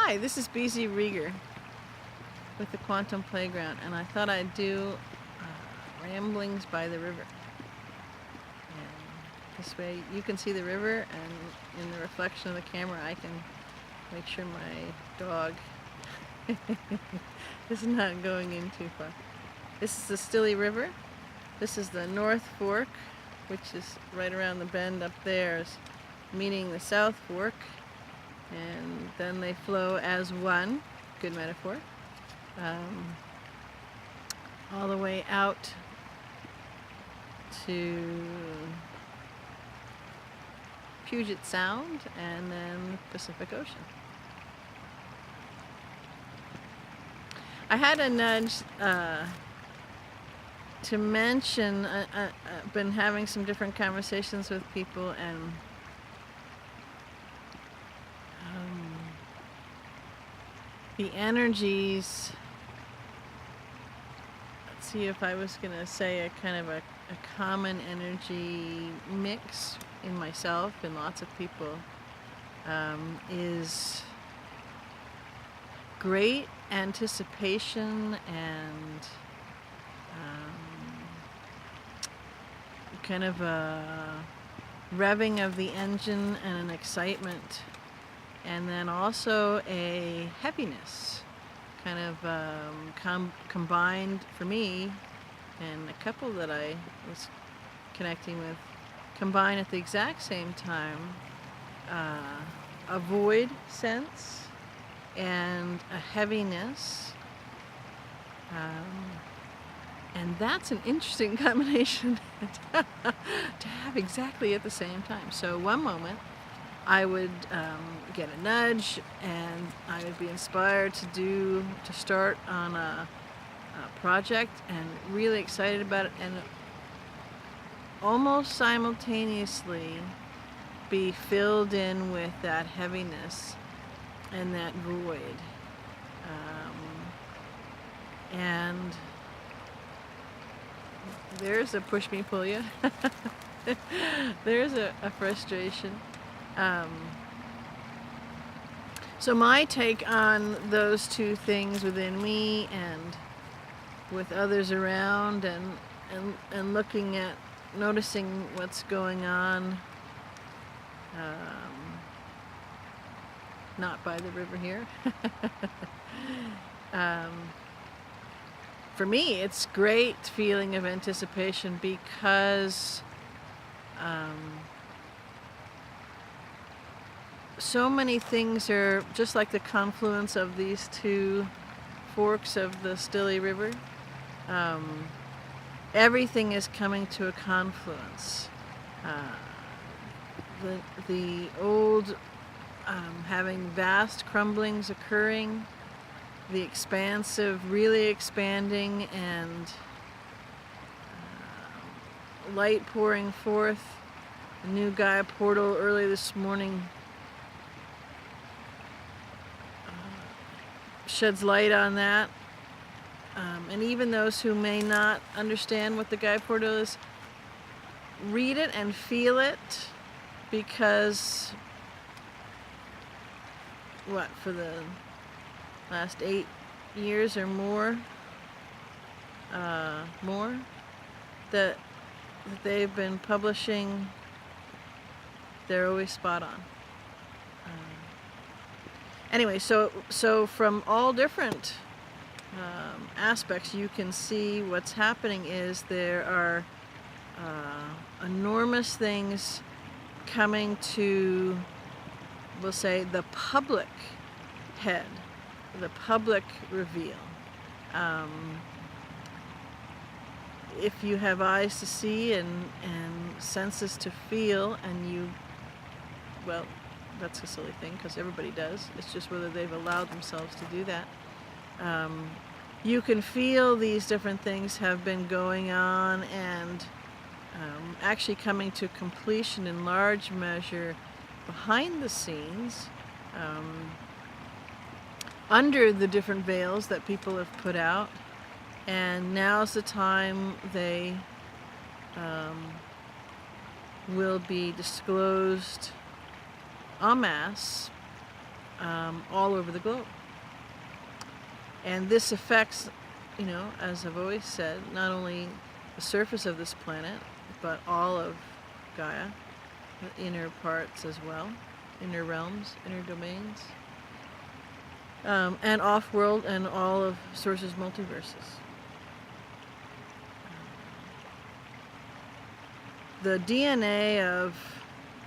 Hi, this is BZ Rieger with the Quantum Playground, and I thought I'd do ramblings by the river. And this way you can see the river, and in the reflection of the camera I can make sure my dog is not going in too far. This is the Stilly River. This is the North Fork, which is right around the bend up there, is meeting the South Fork. And then they flow as one, good metaphor, all the way out to Puget Sound and then Pacific Ocean. I had a nudge to mention, I've been having some different conversations with people, and the energies, let's see, if I was going to say a kind of a common energy mix in myself and lots of people, is great anticipation and kind of a revving of the engine and an excitement. And then also a heaviness, kind of combined for me, and a couple that I was connecting with, combined at the exact same time, a void sense and a heaviness. And that's an interesting combination to have exactly at the same time. So one moment I would get a nudge, and I would be inspired to start on a project, and really excited about it, and almost simultaneously be filled in with that heaviness and that void. And there's a push me pull you. There's a frustration. So my take on those two things within me and with others around, and looking at, noticing what's going on, not by the river here. For me, it's great feeling of anticipation, because so many things are just like the confluence of these two forks of the Stilly River. Everything is coming to a confluence. The old having vast crumblings occurring, the expansive really expanding, and light pouring forth. A new Gaia portal early this morning sheds light on that. And even those who may not understand what the Gaia portal is, read it and feel it, because for the last 8 years or more, that they've been publishing, they're always spot on. Anyway, so from all different aspects, you can see what's happening is there are enormous things coming to, we'll say, the public head, the public reveal. If you have eyes to see and senses to feel, and well, that's a silly thing, because everybody does. It's just whether they've allowed themselves to do that. You can feel these different things have been going on, and actually coming to completion in large measure behind the scenes, under the different veils that people have put out. And now's the time they will be disclosed en masse all over the globe. And this affects, as I've always said, not only the surface of this planet, but all of Gaia, the inner parts as well, inner realms, inner domains, and off-world and all of Source's multiverses. The DNA of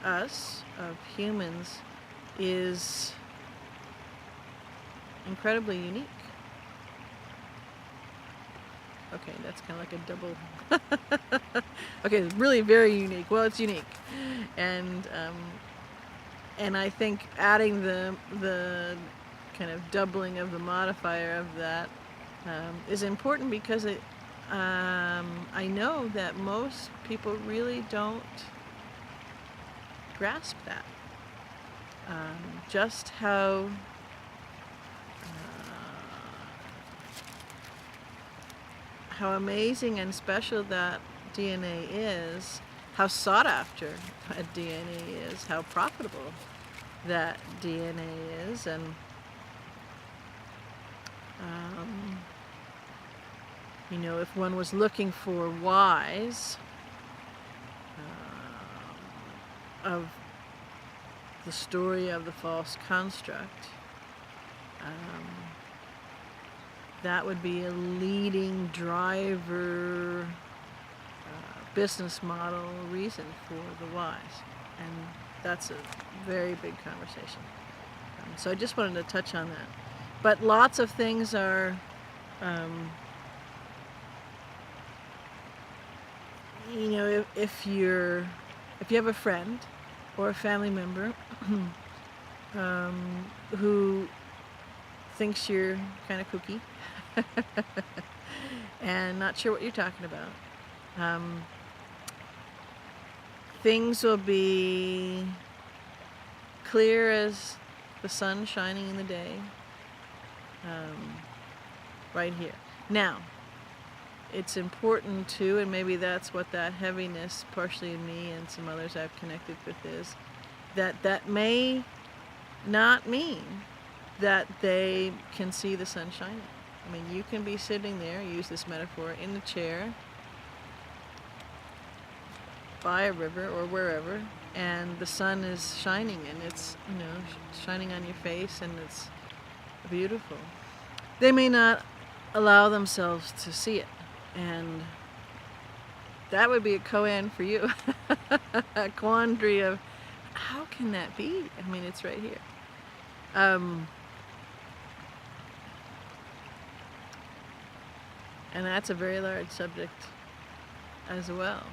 us, of humans, is incredibly unique. Okay, that's kind of like a double. Okay, really very unique. Well, it's unique, and I think adding the kind of doubling of the modifier of that is important, because I know that most people really don't grasp that. Just how amazing and special that DNA is, how sought after that DNA is, how profitable that DNA is, and if one was looking for whys of the story of the false construct, that would be a leading driver business model reason for the whys, and that's a very big conversation. So I just wanted to touch on that. But lots of things are if you have a friend or a family member who thinks you're kind of kooky and not sure what you're talking about, things will be clear as the sun shining in the day, right here. Now, it's important too, and maybe that's what that heaviness, partially in me and some others I've connected with, is that may not mean that they can see the sun shining. I mean, you can be sitting there, use this metaphor, in a chair by a river or wherever, and the sun is shining, and it's shining on your face, and it's beautiful. They may not allow themselves to see it, and that would be a koan for you. A quandary of, how can that be? I mean, it's right here. And that's a very large subject as well.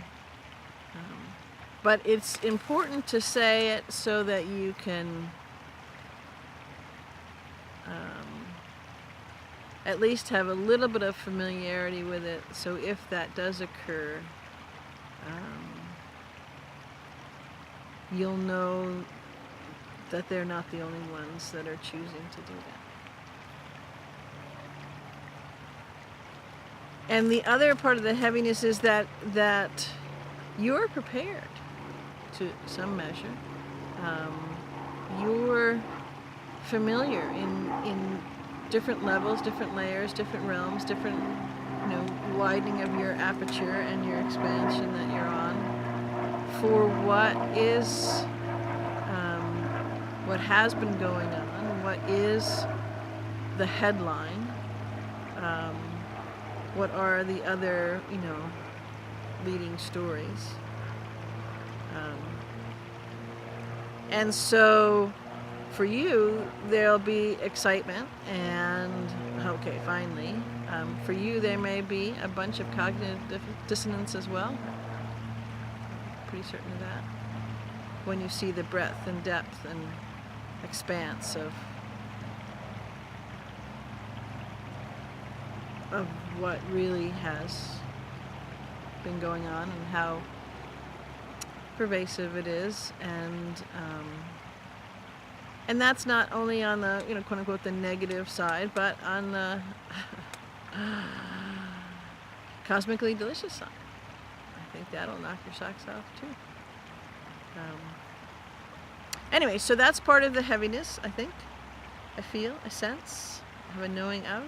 But it's important to say it so that you can at least have a little bit of familiarity with it, so if that does occur, you'll know that they're not the only ones that are choosing to do that. And the other part of the heaviness is that you're prepared to some measure. You're familiar in different levels, different layers, different realms, different widening of your aperture and your expansion that you're on, for what has been going on, what is the headline, what are the other leading stories, and so for you there'll be excitement, and okay, finally, for you there may be a bunch of cognitive dissonance as well. Pretty certain of that, when you see the breadth and depth and expanse of what really has been going on, and how pervasive it is, and that's not only on the quote unquote the negative side, but on the cosmically delicious side. I think that'll knock your socks off too. Anyway, so that's part of the heaviness, I think. I feel, I sense, I have a knowing of.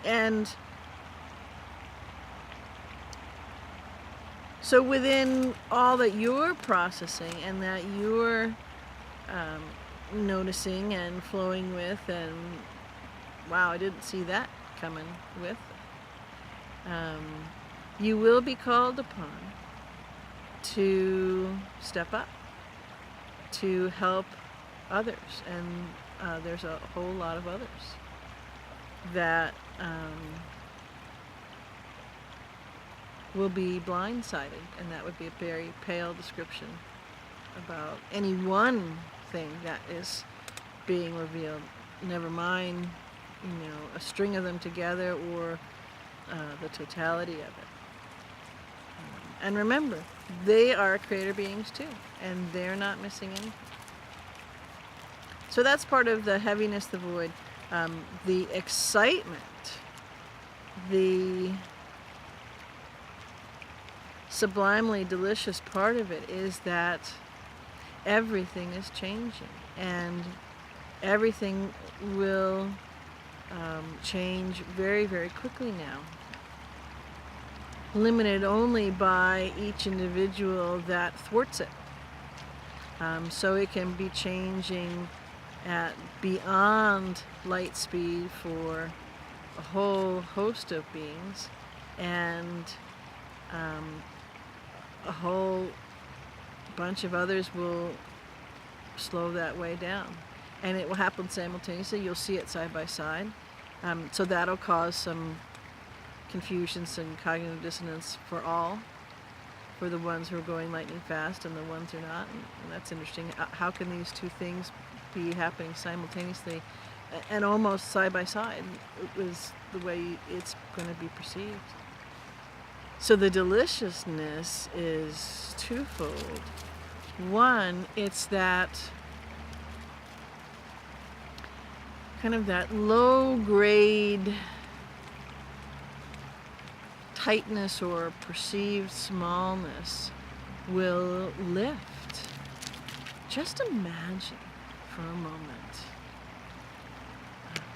And so within all that you're processing and that you're noticing and flowing with, and wow, I didn't see that coming with, you will be called upon to step up, to help others. And there's a whole lot of others that will be blindsided, and that would be a very pale description about any one thing that is being revealed. Never mind, a string of them together, or the totality of it. And remember, they are creator beings too, and they're not missing anything. So that's part of the heaviness, the void. The excitement, the sublimely delicious part of it is that everything is changing, and everything will change very, very quickly now. Limited only by each individual that thwarts it. So it can be changing at beyond light speed for a whole host of beings, and a whole bunch of others will slow that way down. And it will happen simultaneously. You'll see it side by side. So that'll cause some confusions and cognitive dissonance for all, for the ones who are going lightning fast and the ones who are not. And that's interesting. How can these two things be happening simultaneously and almost side by side? It was the way it's going to be perceived. So the deliciousness is twofold. One, it's that kind of that low grade tightness or perceived smallness will lift. Just imagine for a moment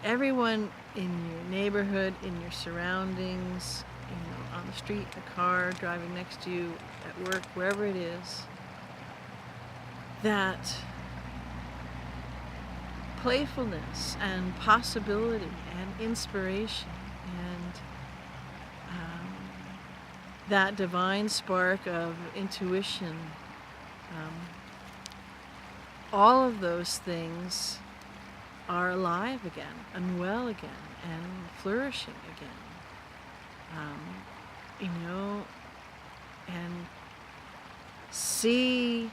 everyone in your neighborhood, in your surroundings, on the street, the car, driving next to you, at work, wherever it is, that playfulness and possibility and inspiration and that divine spark of intuition, all of those things are alive again and well again and flourishing again. And see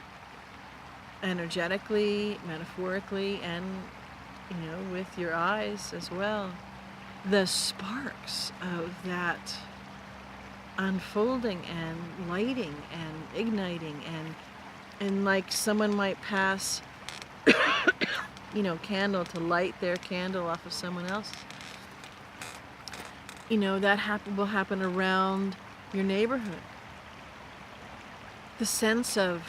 energetically, metaphorically, and with your eyes as well, the sparks of that unfolding and lighting and igniting, and like someone might pass candle to light their candle off of someone else. That will happen around your neighborhood. The sense of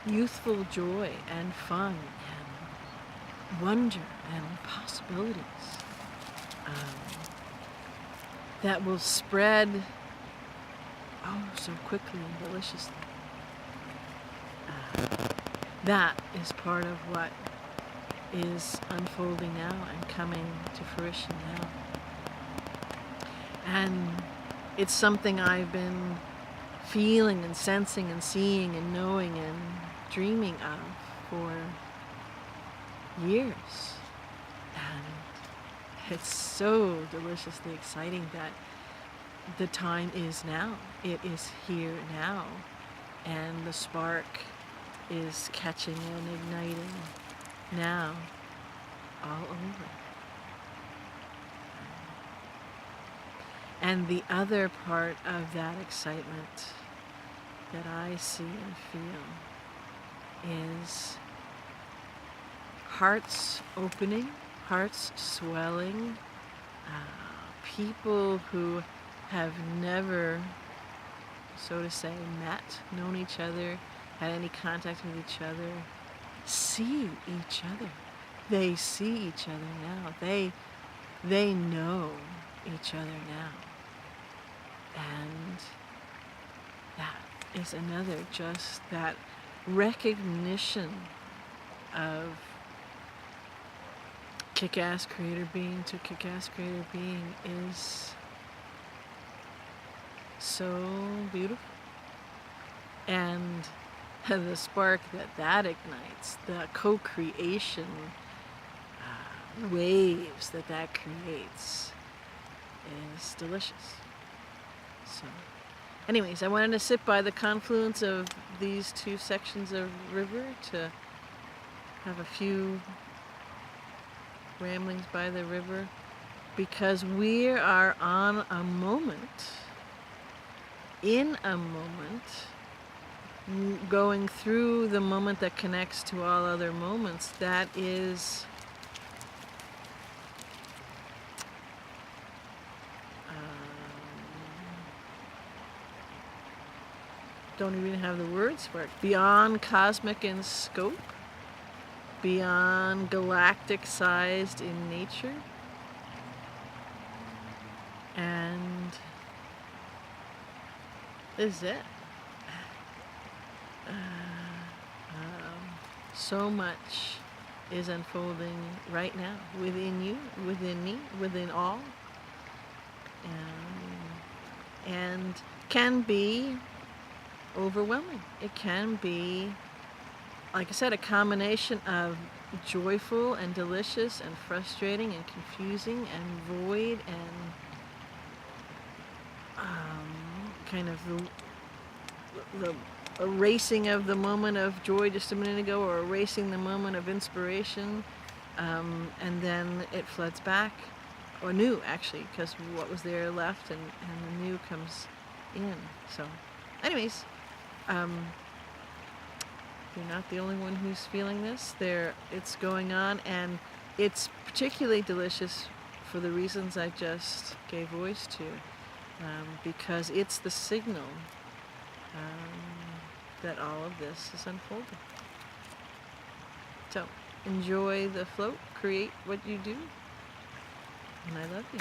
youthful joy and fun and wonder and possibilities that will spread so quickly and deliciously. That is part of what is unfolding now and coming to fruition now. And it's something I've been feeling and sensing and seeing and knowing and dreaming of for years. And it's so deliciously exciting that the time is now. It is here now. And the spark is catching and igniting now all over. And the other part of that excitement that I see and feel is hearts opening, hearts swelling, people who have never, so to say, met, known each other, had any contact with each other, see each other. They see each other now. They know each other now. And that is another, just that recognition of kick-ass creator being to kick-ass creator being is so beautiful. And the spark that ignites, the co-creation waves that creates is delicious. So anyways, I wanted to sit by the confluence of these two sections of river to have a few ramblings by the river, because we are on a moment, in a moment, going through the moment that connects to all other moments, that is don't even have the words for it, beyond cosmic in scope, beyond galactic sized in nature, and this is it. So much is unfolding right now within you, within me, within all, and can be overwhelming. It can be, like I said, a combination of joyful and delicious and frustrating and confusing and void and kind of the erasing of the moment of joy just a minute ago, or erasing the moment of inspiration, and then it floods back, or new actually, because what was there left, and the new comes in. So anyways, you're not the only one who's feeling this. It's going on, and it's particularly delicious for the reasons I just gave voice to, because it's the signal that all of this is unfolding. So enjoy the float, create what you do, and I love you.